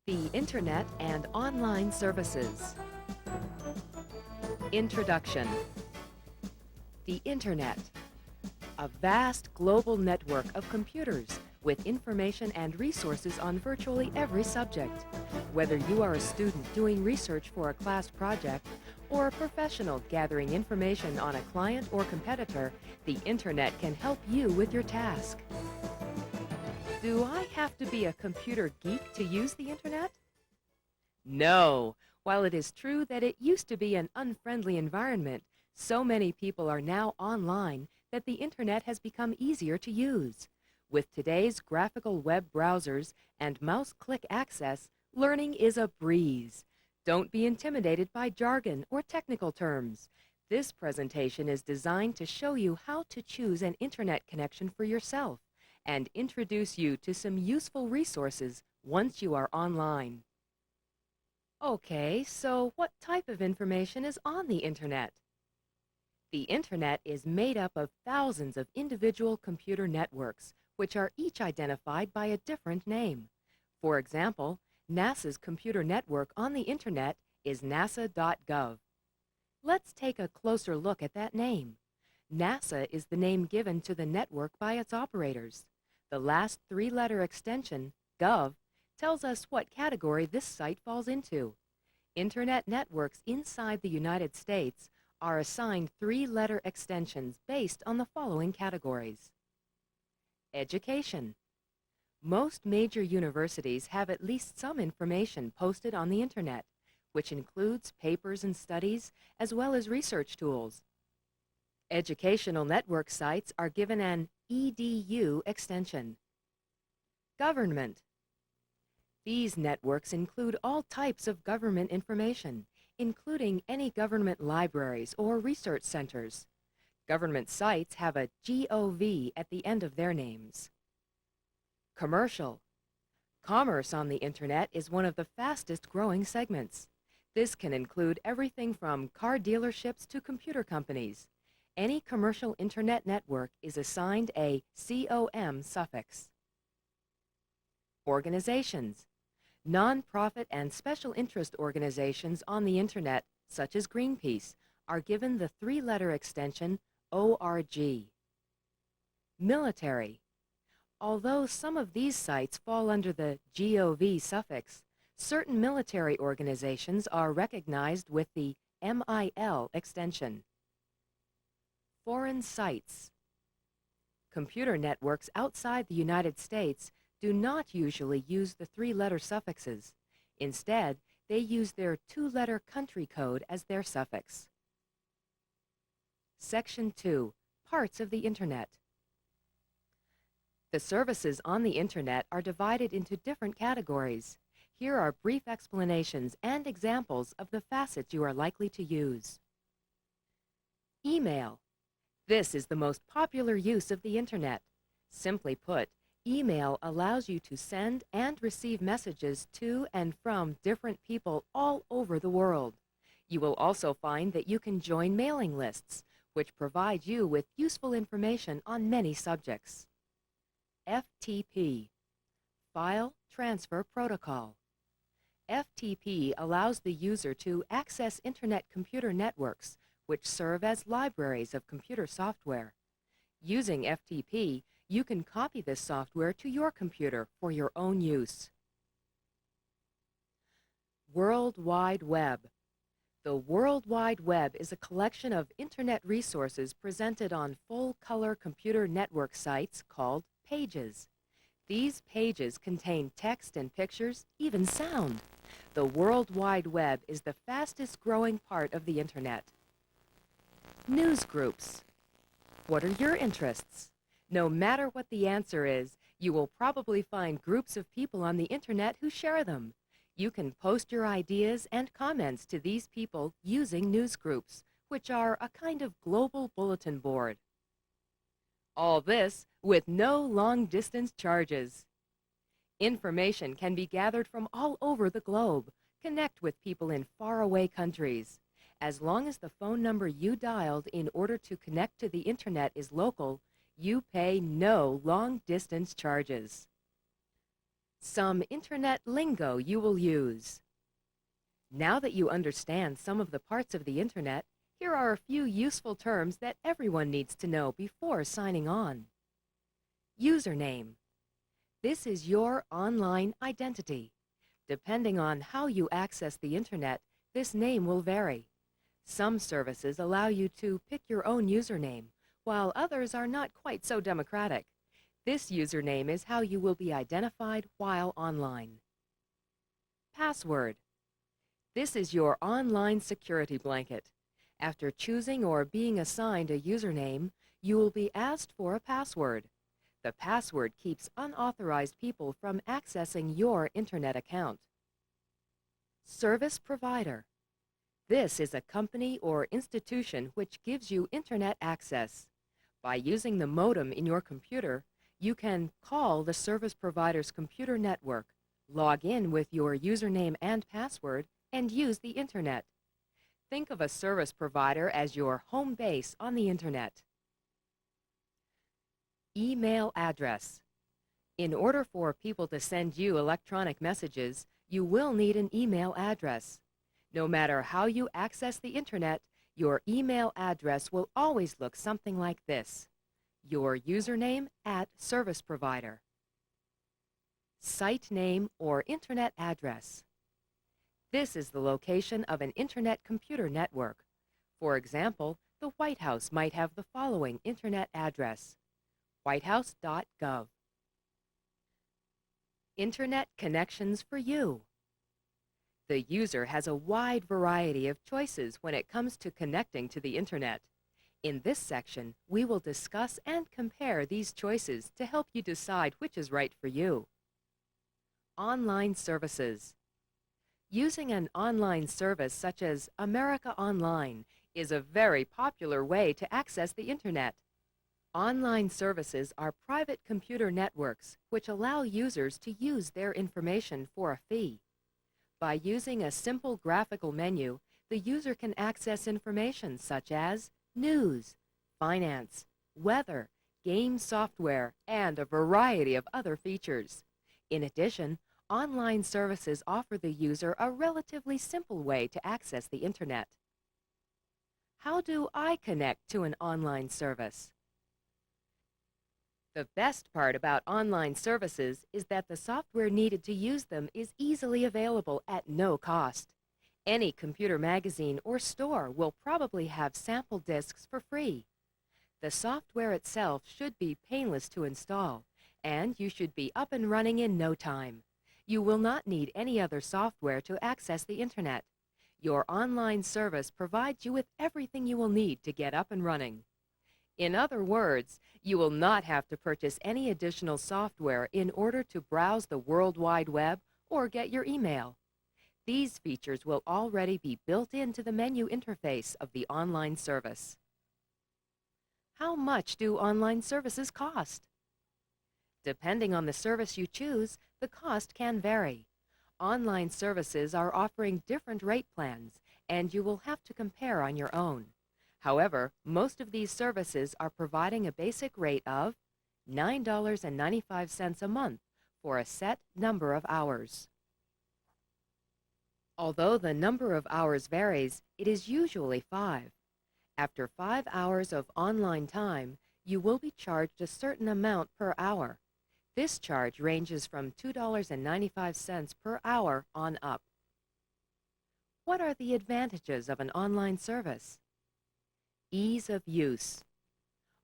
The Internet and Online Services. Introduction. The Internet, a vast global network of computers with information and resources on virtually every subject. Whether you are a student doing research for a class project or a professional gathering information on a client or competitor, the Internet can help you with your task. Do I have to be a computer geek to use the Internet? No. While it is true that it used to be an unfriendly environment, so many people are now online that the Internet has become easier to use. With today's graphical web browsers and mouse-click access, learning is a breeze. Don't be intimidated by jargon or technical terms. This presentation is designed to show you how to choose an Internet connection for yourself and introduce you to some useful resources once you are online. Okay, so what type of information is on the Internet? The Internet is made up of thousands of individual computer networks, which are each identified by a different name. For example, NASA's computer network on the Internet is nasa.gov. Let's take a closer look at that name. NASA is the name given to the network by its operators. The last three-letter extension, gov, tells us what category this site falls into. Internet networks inside the United States are assigned three-letter extensions based on the following categories. Education. Most major universities have at least some information posted on the Internet, which includes papers and studies, as well as research tools. Educational network sites are given an EDU extension. Government. These networks include all types of government information, including any government libraries or research centers. Government sites have a GOV at the end of their names. Commercial. Commerce on the Internet is one of the fastest growing segments. This can include everything from car dealerships to computer companies. Any commercial Internet network is assigned a COM suffix. Organizations. Non-profit and special interest organizations on the Internet, such as Greenpeace, are given the three-letter extension ORG. Military. Although some of these sites fall under the GOV suffix, certain military organizations are recognized with the MIL extension. Foreign sites. Computer networks outside the United States do not usually use the three-letter suffixes. Instead, they use their two-letter country code as their suffix. Section 2. Parts of the Internet. The services on the Internet are divided into different categories. Here are brief explanations and examples of the facets you are likely to use. Email. This is the most popular use of the Internet. Simply put, email allows you to send and receive messages to and from different people all over the world. You will also find that you can join mailing lists, which provide you with useful information on many subjects. FTP, File Transfer Protocol. FTP allows the user to access Internet computer networks, which serve as libraries of computer software. Using FTP, you can copy this software to your computer for your own use. World Wide Web. The World Wide Web is a collection of Internet resources presented on full-color computer network sites called pages. These pages contain text and pictures, even sound. The World Wide Web is the fastest-growing part of the Internet. News groups. What are your interests? No matter what the answer is, you will probably find groups of people on the Internet who share them. You can post your ideas and comments to these people using news groups, which are a kind of global bulletin board. All this with no long-distance charges. Information can be gathered from all over the globe. Connect with people in faraway countries. As long as the phone number you dialed in order to connect to the Internet is local, you pay no long-distance charges. Some Internet lingo you will use. Now that you understand some of the parts of the Internet, here are a few useful terms that everyone needs to know before signing on. Username. This is your online identity. Depending on how you access the Internet, this name will vary. Some services allow you to pick your own username, while others are not quite so democratic. This username is how you will be identified while online. Password. This is your online security blanket. After choosing or being assigned a username, you will be asked for a password. The password keeps unauthorized people from accessing your Internet account. Service provider. This is a company or institution which gives you Internet access. By using the modem in your computer, you can call the service provider's computer network, log in with your username and password, and use the Internet. Think of a service provider as your home base on the Internet. Email address. In order for people to send you electronic messages, you will need an email address. No matter how you access the Internet, your email address will always look something like this: your username at service provider. Site name or Internet address. This is the location of an Internet computer network. For example, the White House might have the following Internet address: whitehouse.gov. Internet connections for you. The user has a wide variety of choices when it comes to connecting to the Internet. In this section, we will discuss and compare these choices to help you decide which is right for you. Online services. Using an online service such as America Online is a very popular way to access the Internet. Online services are private computer networks which allow users to use their information for a fee. By using a simple graphical menu, the user can access information such as news, finance, weather, game software, and a variety of other features. In addition, online services offer the user a relatively simple way to access the Internet. How do I connect to an online service? The best part about online services is that the software needed to use them is easily available at no cost. Any computer magazine or store will probably have sample disks for free. The software itself should be painless to install, and you should be up and running in no time. You will not need any other software to access the Internet. Your online service provides you with everything you will need to get up and running. In other words, you will not have to purchase any additional software in order to browse the World Wide Web or get your email. These features will already be built into the menu interface of the online service. How much do online services cost? Depending on the service you choose, the cost can vary. Online services are offering different rate plans, and you will have to compare on your own. However, most of these services are providing a basic rate of $9.95 a month for a set number of hours. Although the number of hours varies, it is usually 5. After 5 hours of online time, you will be charged a certain amount per hour. This charge ranges from $2.95 per hour on up. What are the advantages of an online service? Ease of use.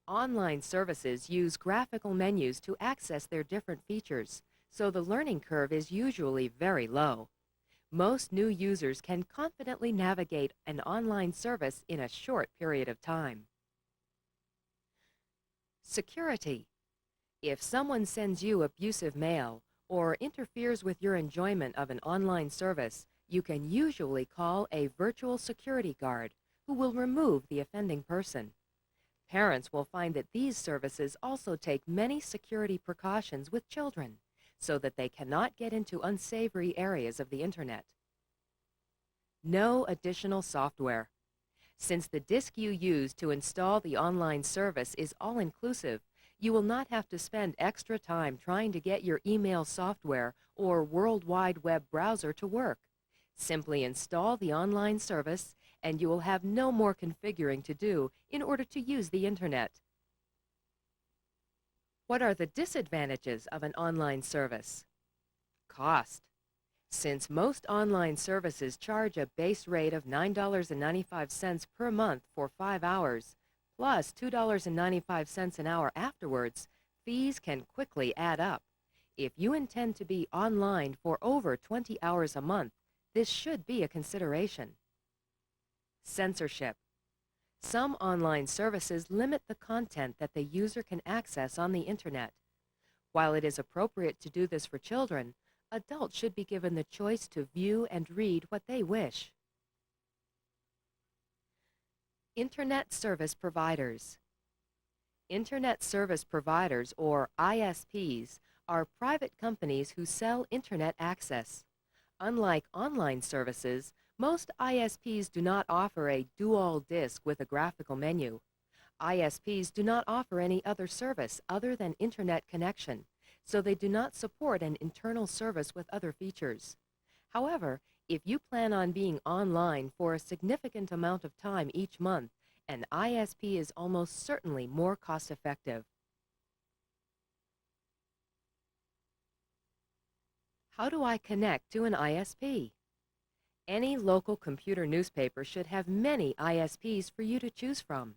Online services use graphical menus to access their different features, so the learning curve is usually very low. Most new users can confidently navigate an online service in a short period of time. Security. If someone sends you abusive mail or interferes with your enjoyment of an online service, you can usually call a virtual security guard who will remove the offending person. Parents will find that these services also take many security precautions with children so that they cannot get into unsavory areas of the Internet. No additional software. Since the disk you use to install the online service is all-inclusive, You will not have to spend extra time trying to get your email software or World Wide Web browser to work. Simply install the online service, and you will have no more configuring to do in order to use the Internet. What are the disadvantages of an online service? Cost. Since most online services charge a base rate of $9.95 per month for 5 hours, plus $2.95 an hour afterwards, fees can quickly add up. If you intend to be online for over 20 hours a month, this should be a consideration. Censorship. Some online services limit the content that the user can access on the Internet. While it is appropriate to do this for children, adults should be given the choice to view and read what they wish. Internet Service Providers. Internet Service Providers, or ISPs, are private companies who sell Internet access. Unlike online services, most ISPs do not offer a dual disk with a graphical menu. ISPs do not offer any other service other than Internet connection, so they do not support an internal service with other features. However, if you plan on being online for a significant amount of time each month, an ISP is almost certainly more cost-effective. How do I connect to an ISP? Any local computer newspaper should have many ISPs for you to choose from.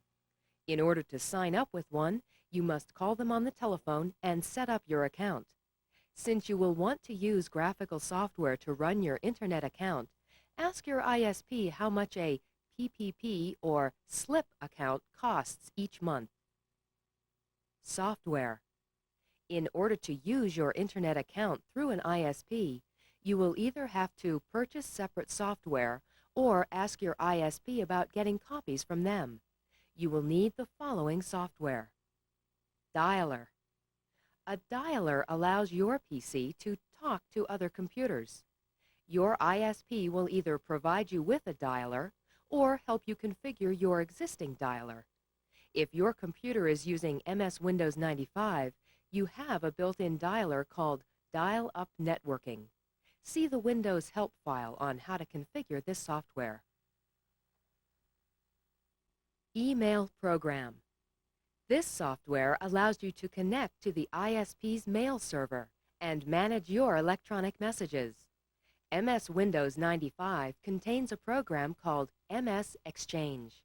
In order to sign up with one, you must call them on the telephone and set up your account. Since you will want to use graphical software to run your Internet account, ask your ISP how much a PPP or SLIP account costs each month. Software. In order to use your Internet account through an ISP, you will either have to purchase separate software or ask your ISP about getting copies from them. You will need the following software. Dialer. A dialer allows your PC to talk to other computers. Your ISP will either provide you with a dialer or help you configure your existing dialer. If your computer is using MS Windows 95, you have a built-in dialer called Dial-Up Networking. See the Windows help file on how to configure this software. Email program. This software allows you to connect to the ISP's mail server and manage your electronic messages. MS Windows 95 contains a program called MS Exchange.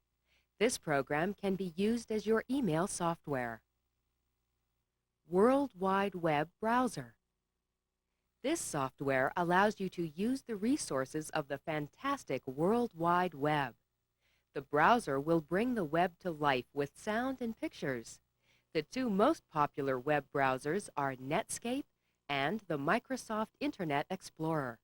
This program can be used as your email software. World Wide Web browser. This software allows you to use the resources of the fantastic World Wide Web. The browser will bring the web to life with sound and pictures. The two most popular web browsers are Netscape and the Microsoft Internet Explorer.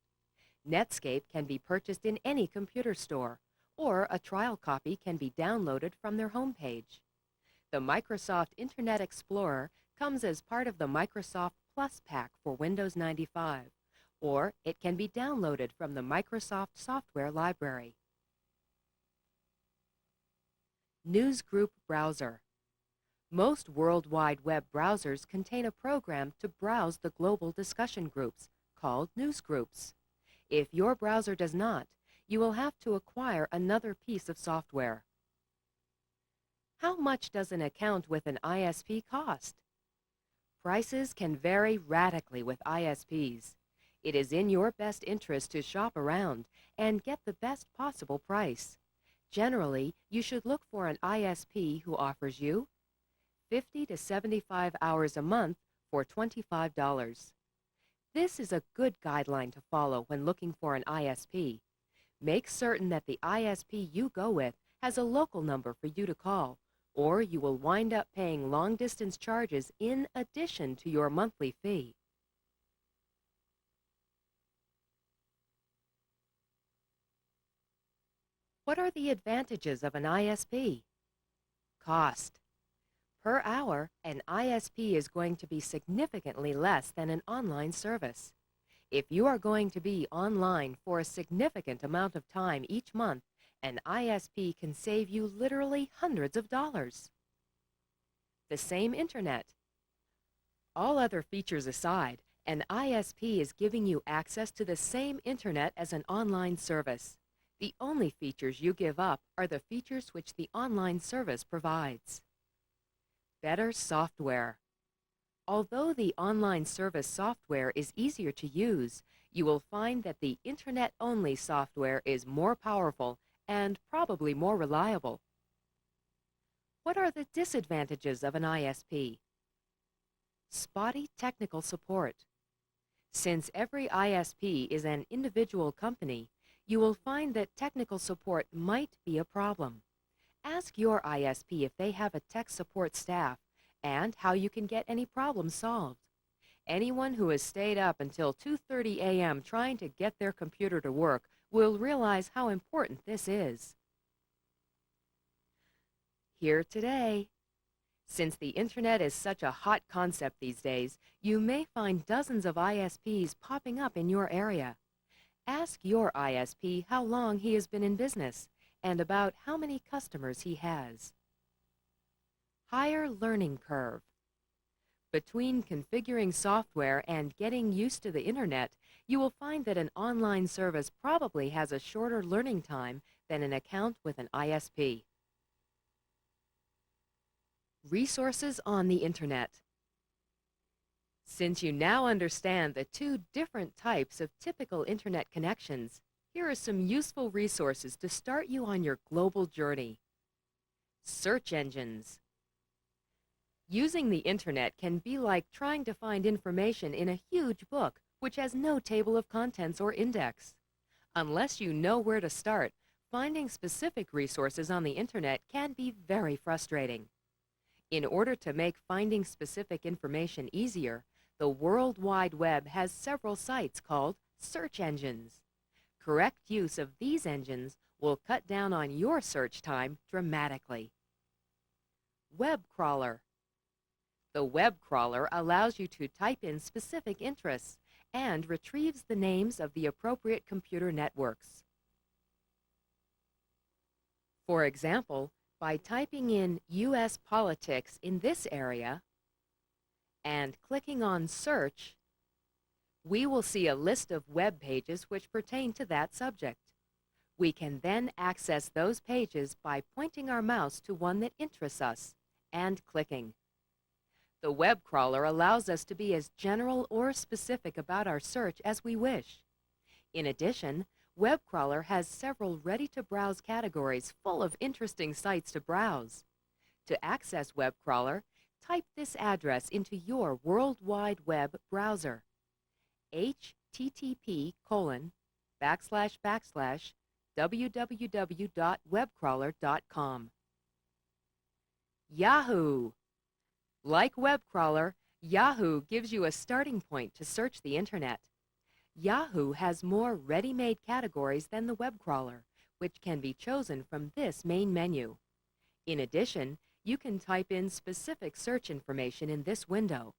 Netscape can be purchased in any computer store, or a trial copy can be downloaded from their homepage. The Microsoft Internet Explorer comes as part of the Microsoft Plus pack for Windows 95, or it can be downloaded from the Microsoft Software Library. Newsgroup browser. Most World Wide Web browsers contain a program to browse the global discussion groups, called newsgroups. If your browser does not, you will have to acquire another piece of software. How much does an account with an ISP cost? Prices can vary radically with ISPs. It is in your best interest to shop around and get the best possible price. Generally, you should look for an ISP who offers you 50 to 75 hours a month for $25. This is a good guideline to follow when looking for an ISP. Make certain that the ISP you go with has a local number for you to call, or you will wind up paying long-distance charges in addition to your monthly fee. What are the advantages of an ISP? Cost. Per hour, an ISP is going to be significantly less than an online service. If you are going to be online for a significant amount of time each month, an ISP can save you literally hundreds of dollars. The same Internet. All other features aside, an ISP is giving you access to the same internet as an online service. The only features you give up are the features which the online service provides. Better software. Although the online service software is easier to use, you will find that the internet-only software is more powerful and probably more reliable. What are the disadvantages of an ISP? Spotty technical support. Since every ISP is an individual company, you will find that technical support might be a problem. Ask your ISP if they have a tech support staff and how you can get any problems solved. Anyone who has stayed up until 2:30 a.m. trying to get their computer to work will realize how important this is. Here today. Since the internet is such a hot concept these days, you may find dozens of ISPs popping up in your area. Ask your ISP how long he has been in business and about how many customers he has. Higher learning curve. Between configuring software and getting used to the internet, you will find that an online service probably has a shorter learning time than an account with an ISP. Resources on the internet. Since you now understand the two different types of typical internet connections, here are some useful resources to start you on your global journey. Search engines. Using the internet can be like trying to find information in a huge book which has no table of contents or index. Unless you know where to start, finding specific resources on the internet can be very frustrating. In order to make finding specific information easier, the World Wide Web has several sites called search engines. Correct use of these engines will cut down on your search time dramatically. Web crawler. The web crawler allows you to type in specific interests and retrieves the names of the appropriate computer networks. For example, by typing in U.S. politics in this area and clicking on search, we will see a list of web pages which pertain to that subject. We can then access those pages by pointing our mouse to one that interests us and clicking. The web crawler allows us to be as general or specific about our search as we wish. In addition, web crawler has several ready-to-browse categories full of interesting sites to browse. To access web crawler, type this address into your World Wide Web browser: http://www.webcrawler.com. Yahoo! Like web crawler, Yahoo gives you a starting point to search the internet. Yahoo has more ready-made categories than the web crawler, which can be chosen from this main menu. In addition, you can type in specific search information in this window.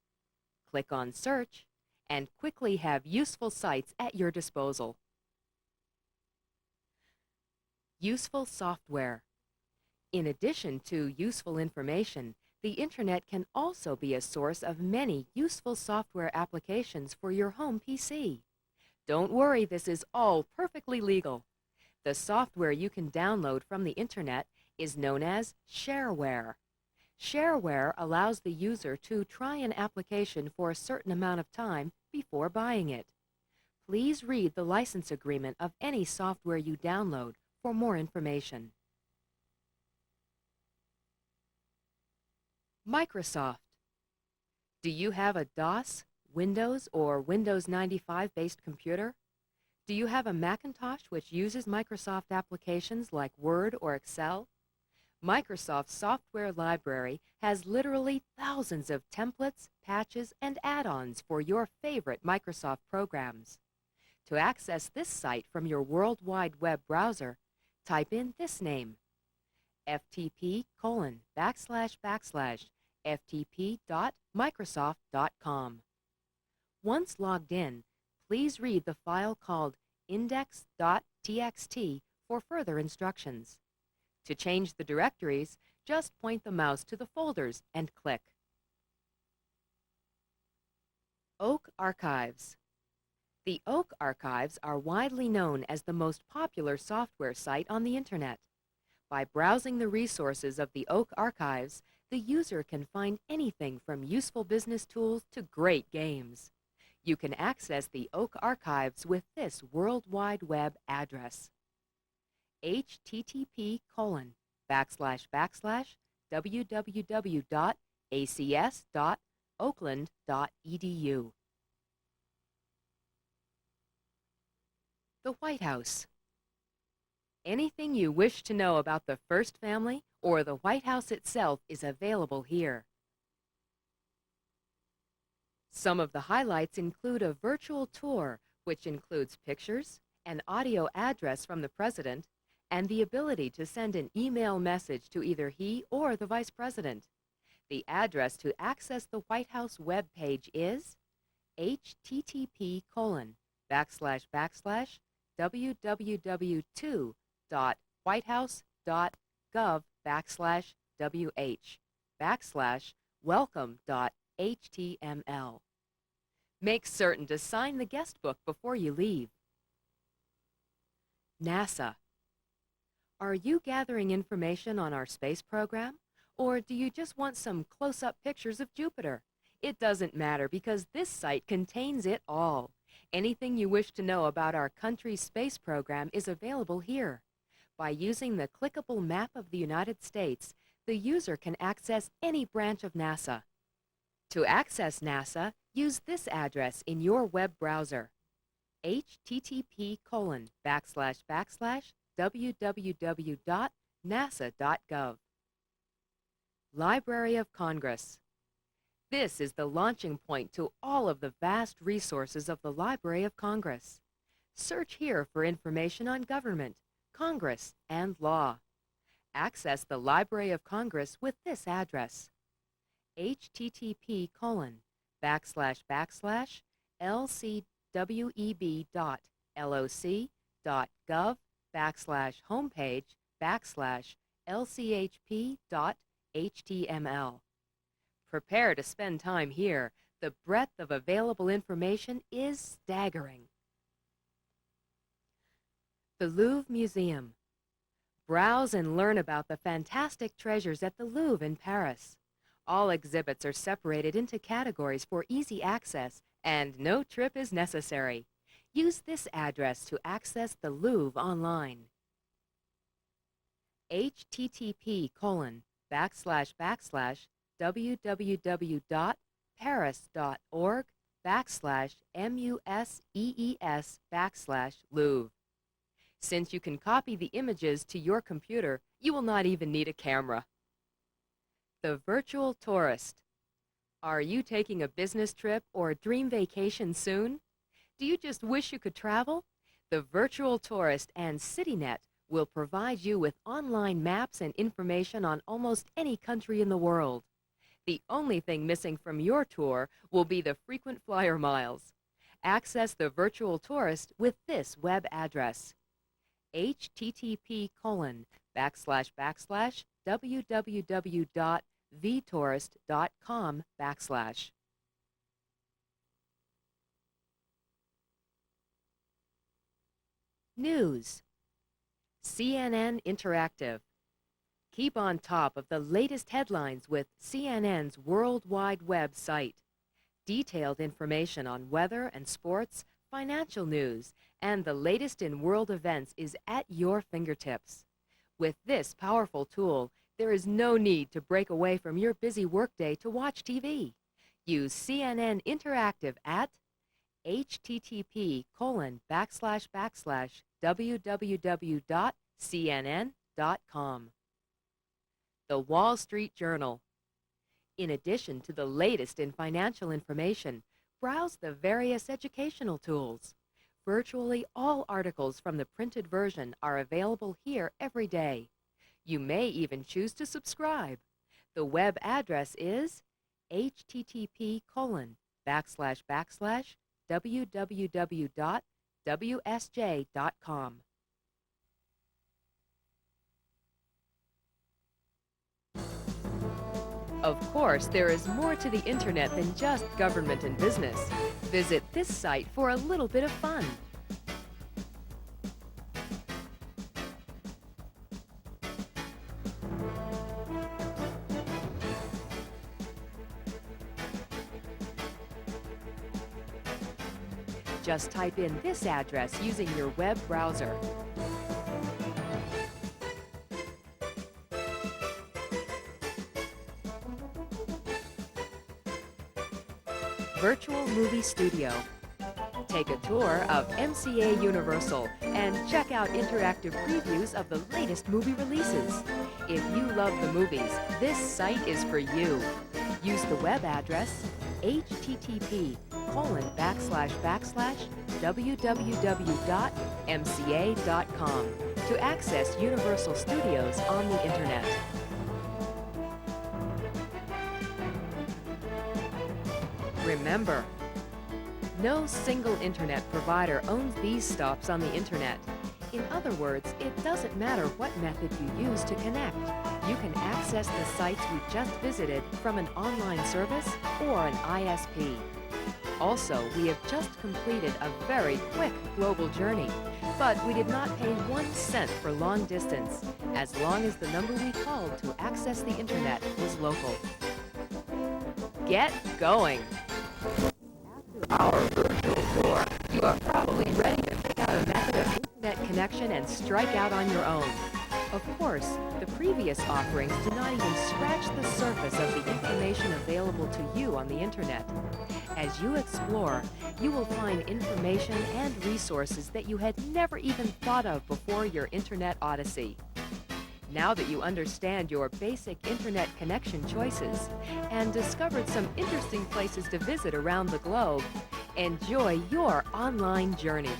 Click on Search, and quickly have useful sites at your disposal. Useful software. In addition to useful information, the internet can also be a source of many useful software applications for your home PC. Don't worry, this is all perfectly legal. The software you can download from the internet is known as shareware. Shareware allows the user to try an application for a certain amount of time before buying it. Please read the license agreement of any software you download for more information. Microsoft. Do you have a DOS, Windows, or Windows 95-based computer? Do you have a Macintosh which uses Microsoft applications like Word or Excel? Microsoft's software library has literally thousands of templates, patches, and add-ons for your favorite Microsoft programs. To access this site from your World Wide Web browser, type in this name: ftp://ftp.microsoft.com. Once logged in, please read the file called index.txt for further instructions. To change the directories, just point the mouse to the folders and click. Oak Archives. The Oak Archives are widely known as the most popular software site on the Internet. By browsing the resources of the Oak Archives, the user can find anything from useful business tools to great games. You can access the Oak Archives with this World Wide Web address: http://www.acs.oakland.edu. The White House. Anything you wish to know about the First Family or the White House itself is available here. Some of the highlights include a virtual tour, which includes pictures, an audio address from the President, and the ability to send an email message to either he or the Vice President. The address to access the White House web page is http://www.whitehouse.gov/wh/welcome.html. Make certain to sign the guest book before you leave. NASA. Are you gathering information on our space program? Or do you just want some close-up pictures of Jupiter? It doesn't matter because this site contains it all. Anything you wish to know about our country's space program is available here. By using the clickable map of the United States, the user can access any branch of NASA. To access NASA, use this address in your web browser: http://www.nasa.gov. Library of Congress. This is the launching point to all of the vast resources of the Library of Congress. Search here for information on government, Congress, and law. Access the Library of Congress with this address: http://lcweb.loc.gov/homepage/lchp.html. Prepare to spend time here. The breadth of available information is staggering. The Louvre Museum. Browse and learn about the fantastic treasures at the Louvre in Paris. All exhibits are separated into categories for easy access, and no trip is necessary. Use this address to access the Louvre online: http://www.paris.org/musees/Louvre. Since you can copy the images to your computer, you will not even need a camera. The Virtual Tourist. Are you taking a business trip or a dream vacation soon? Do you just wish you could travel? The Virtual Tourist and CityNet will provide you with online maps and information on almost any country in the world. The only thing missing from your tour will be the frequent flyer miles. Access the Virtual Tourist with this web address: http://www.vtourist.com/. News. CNN Interactive. Keep on top of the latest headlines with CNN's World Wide Web site. Detailed information on weather and sports, financial news, and the latest in world events is at your fingertips. With this powerful tool, there is no need to break away from your busy workday to watch TV. Use CNN Interactive at http://www.cnn.com. The Wall Street Journal. In addition to the latest in financial information, browse the various educational tools. Virtually all articles from the printed version are available here every day. You may even choose to subscribe. The web address is http://www.wsj.com. Of course, there is more to the internet than just government and business. Visit this site for a little bit of fun. Just type in this address using your web browser. Virtual Movie Studio. Take a tour of MCA Universal and check out interactive previews of the latest movie releases. If you love the movies, this site is for you. Use the web address http://www.mca.com to access Universal Studios on the internet. Remember, no single internet provider owns these stops on the internet. In other words, it doesn't matter what method you use to connect. You can access the sites we just visited from an online service or an ISP. Also, we have just completed a very quick global journey, but we did not pay 1 cent for long distance, as long as the number we called to access the internet was local. Get going! After our virtual tour, you are probably ready to pick out a method of internet connection and strike out on your own. Of course, the previous offerings do not even scratch the surface of the information available to you on the internet. As you explore, you will find information and resources that you had never even thought of before your internet odyssey. Now that you understand your basic internet connection choices and discovered some interesting places to visit around the globe, enjoy your online journey.